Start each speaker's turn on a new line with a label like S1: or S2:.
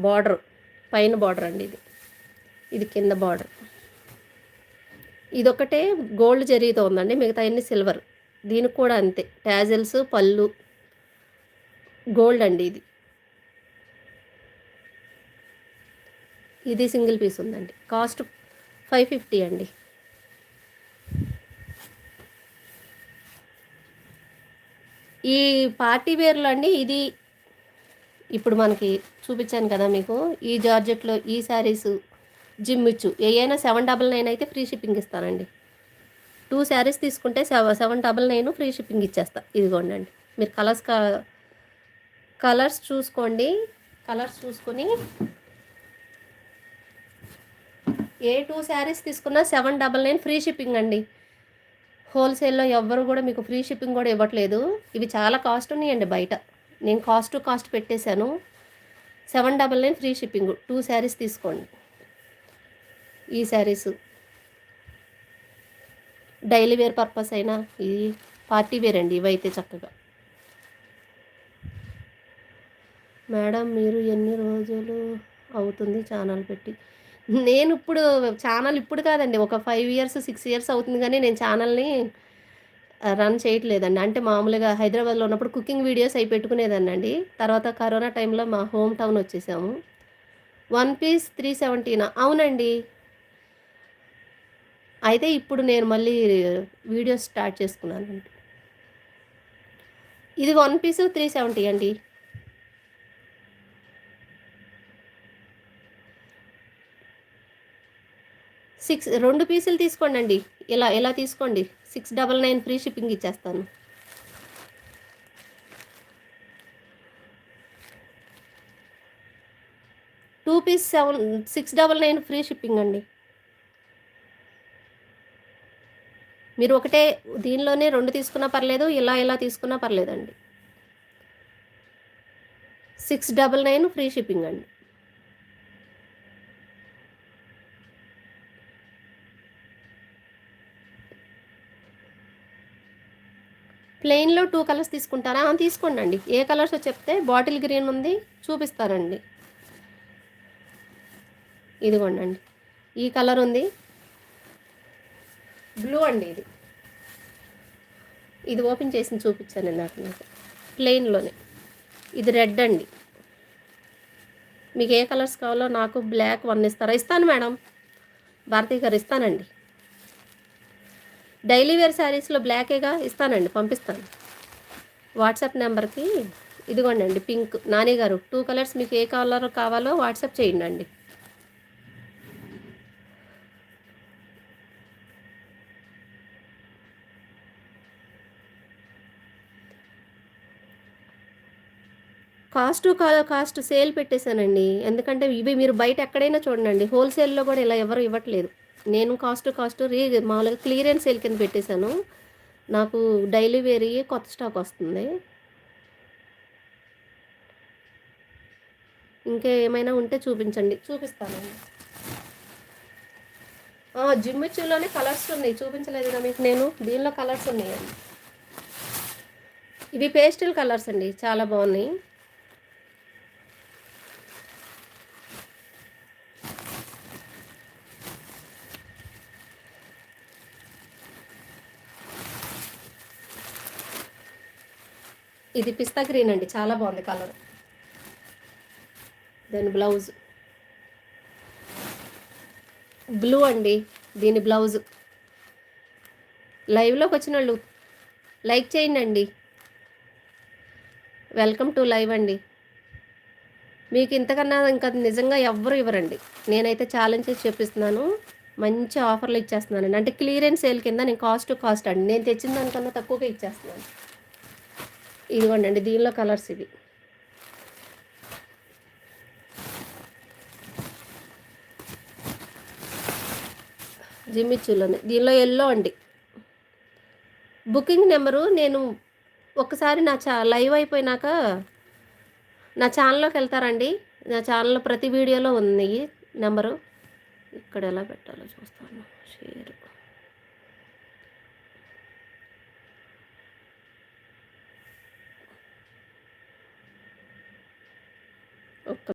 S1: Border, పైన border అండి ఇది. ఇది కింద బార్డర్. ఇదొకటే గోల్డ్ జరీతో ఉందండి, మిగతా అన్ని సిల్వర్. దీనికి కూడా అంతే, టాజిల్స్, పళ్ళు గోల్డ్ అండి ఇది. ఇది సింగిల్ పీస్ ఉందండి, కాస్ట్ 550 అండి. ఈ పార్టీ వేర్లో అండి ఇది ఇప్పుడు మనకి చూపించాను కదా మీకు, ఈ జార్జెట్లో ఈ శారీసు జిమ్మిచ్చు ఏయైనా 799 అయితే ఫ్రీ షిప్పింగ్ ఇస్తానండి. 2 శారీస్ తీసుకుంటే 799 ఫ్రీ షిప్పింగ్ ఇచ్చేస్తా. ఇదిగోండి, మీరు కలర్స్ చూసుకోండి. కలర్స్ చూసుకొని ఏ 2 శారీస్ తీసుకున్నా 799 ఫ్రీ షిప్పింగ్ అండి. హోల్సేల్లో ఎవ్వరు కూడా మీకు ఫ్రీ షిప్పింగ్ కూడా ఇవ్వట్లేదు. ఇవి చాలా కాస్ట్ ఉన్నాయండి బయట. నేను కాస్ట్ పెట్టేశాను. 799 ఫ్రీ షిప్పింగ్. 2 శారీస్ తీసుకోండి. ఈ శారీసు డైలీ వేర్ పర్పస్ అయినా, ఇది పార్టీ వేర్ అండి. ఇవైతే చక్కగా. మేడం మీరు ఎన్ని రోజులు అవుతుంది ఛానల్ పెట్టి? నేను ఇప్పుడు ఛానల్ ఇప్పుడు కాదండి, ఒక 5 ఇయర్స్ 6 ఇయర్స్ అవుతుంది, కానీ నేను ఛానల్ని రన్ చేయట్లేదండి. అంటే మామూలుగా హైదరాబాద్లో ఉన్నప్పుడు కుకింగ్ వీడియోస్ అవి పెట్టుకునేదాన్నండి. తర్వాత కరోనా టైంలో మా హోమ్ టౌన్ వచ్చేసాము. 1 పీస్ 370నా? అవునండి. అయితే ఇప్పుడు నేను మళ్ళీ వీడియోస్ స్టార్ట్ చేసుకున్నానండి. ఇది 1 పీస్ 370 అండి. 2 పీసులు తీసుకోండి. ఇలా తీసుకోండి. 699 ఫ్రీ షిప్పింగ్ ఇచ్చేస్తాను. టూ పీస్ 699 ఫ్రీ షిప్పింగ్ అండి. మీరు ఒకటే దీనిలోనే 2 తీసుకున్నా పర్లేదు, ఇలా తీసుకున్నా పర్లేదండి. 699 ఫ్రీ షిప్పింగ్ అండి. ప్లెయిన్లో 2 కలర్స్ తీసుకుంటారా? తీసుకోండి. ఏ కలర్స్ చెప్తే బాటిల్ గ్రీన్ ఉంది, చూపిస్తారండి. ఇదిగోండి, ఈ కలర్ ఉంది, బ్లూ అండి. ఇది ఓపెన్ చేసి చూపించాను ఇందాక మీకు, ప్లెయిన్లోనే. ఇది రెడ్ అండి. మీకు ఏ కలర్స్ కావాలో నాకు బ్లాక్ 1 ఇస్తారా? ఇస్తాను మేడం, భారతీ గారు ఇస్తానండి. డైలీ వేర్ శారీస్లో బ్లాకేగా ఇస్తానండి, పంపిస్తాను వాట్సాప్ నెంబర్కి. ఇదిగోండి పింక్, నాని గారు 2 కలర్స్ మీకు ఏ కలర్ కావాలో వాట్సాప్ చేయండి అండి. కాస్ట్ సేల్ పెట్టేశానండి. ఎందుకంటే ఇవి మీరు బయట ఎక్కడైనా చూడండి, హోల్సేల్లో కూడా ఇలా ఎవరు ఇవ్వట్లేదు. నేను కాస్ట్ మామూలుగా క్లియరెన్స్ సేల్ కింద పెట్టేశాను. నాకు డైలీ వేర్ కొత్త స్టాక్ వస్తుంది. ఇంకా ఏమైనా ఉంటే చూపించండి, చూపిస్తానండి. జిమ్మిచ్చులోనే కలర్స్ ఉన్నాయి, చూపించలేదుగా మీకు నేను. దీనిలో కలర్స్ ఉన్నాయండి. ఇవి పేస్టల్ కలర్స్ అండి, చాలా బాగున్నాయి. ఇది పిస్తా గ్రీన్ అండి, చాలా బాగుంది కలర్. దాని బ్లౌజ్ బ్లూ అండి. దీని బ్లౌజ్ లైవ్లోకి వచ్చిన వాళ్ళు లైక్ చేయండి అండి. వెల్కమ్ టు లైవ్ అండి. మీకు ఇంతకన్నా ఇంకా నిజంగా ఎవ్వరు ఇవ్వరండి. నేనైతే ఛాలెంజ్ చేసి చెప్పిస్తున్నాను, మంచి ఆఫర్లు ఇచ్చేస్తున్నానండి. అంటే క్లియరెన్స్ సేల్ కింద నేను కాస్ట్ అండి, నేను తెచ్చిన దానికన్నా తక్కువగా ఇచ్చేస్తున్నాను. ఇదిగోండి, దీనిలో కలర్స్ ఇవి. జిమ్మిచ్చులోనే, దీనిలో ఎల్లో అండి. బుకింగ్ నెంబరు నేను ఒకసారి నా లైవ్ అయిపోయినాక నా ఛానల్లోకి వెళ్తారండి. నా ఛానల్లో ప్రతి వీడియోలో ఉంది నెంబరు. ఇక్కడ ఎలా పెట్టాలో చూస్తాను. షేర్ ఒక్క